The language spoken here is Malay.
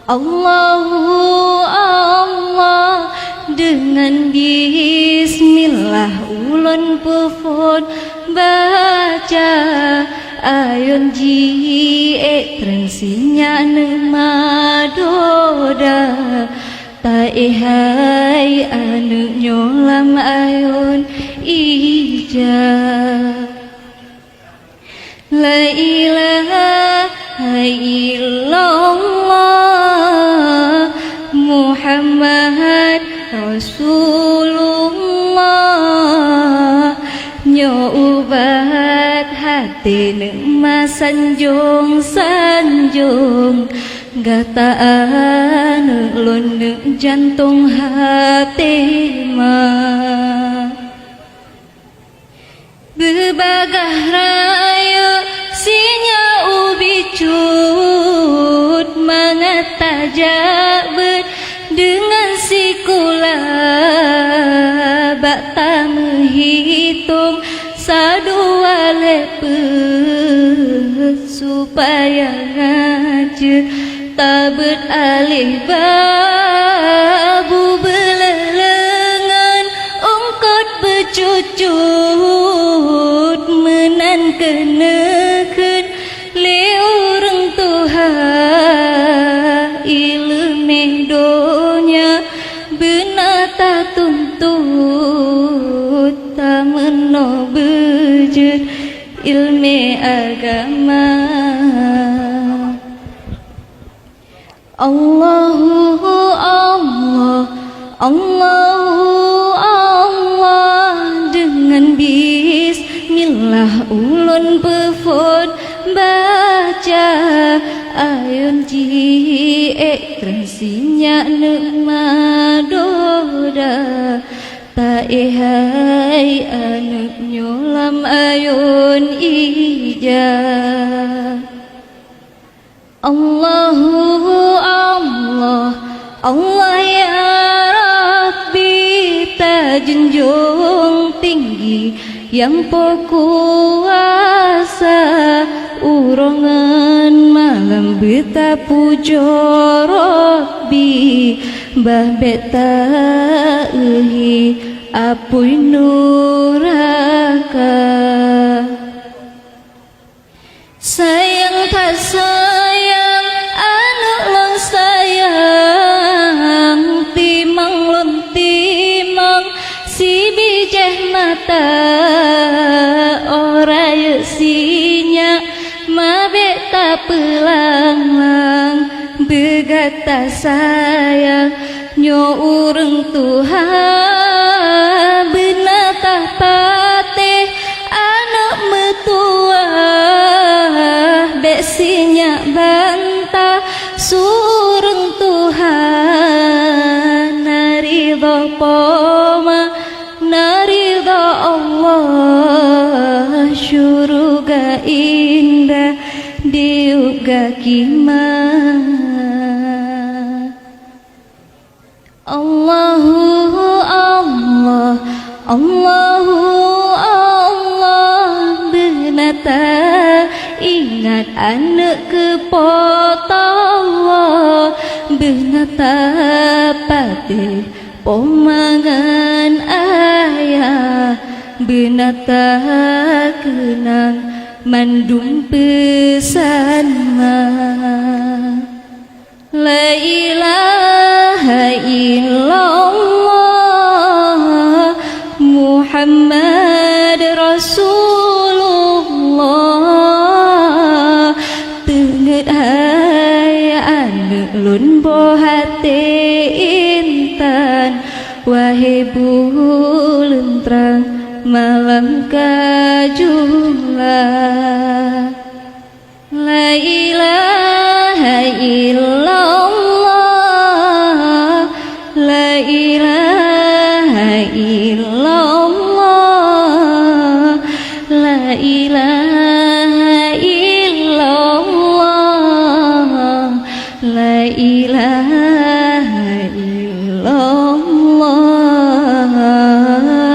Allahu Allah, dengan bismillah ulun puput baca ayun ji transinya nema doda ta ihai anu nyolam ayun ija la ilaha illallah Muhammad Rasulullah nyobat hati nema sanjung gataan ulun jantung hati mah berbagah raya sinya ubi cut mengetajak dengan sikula bak tak menghitung sadua lepet supaya ngaje tak beralih babu belelengan ongkot bercucut menan kenekan leureng Tuhan ilmu donya benata tuntut tak meno bejut ilmu agama Allahu Allah Allahu Allah dengan bismillah ulun puput baca ayun ji transinya nema doda ta ihai anu nyolam ayun ija Allahu Allah Allah ya Rabbi junjung tinggi yang kuasa urongan malam beta pujo Rabbi babeta uhi apui nuraka sayang tak sayang anu lang sayang timang lon timang si bijeh mata ora sinya mabe tak pelang-lang begata sayang nyo ureng Tuhan benatah pateh anak metua besinya bantah sureng Tuhan naridho poma naridho Allah syuruga indah diuga kimah Allahu Allah Allahu Allah benata ingat anak kepotawa benata patih pomangan ayah benata kenang mandum pesan la ilaha illallah Muhammad Rasulullah tenget hai anu lun bohate intan wahai bulan terang malam kajula la ilaha illallah la ilaha illallah la ilaha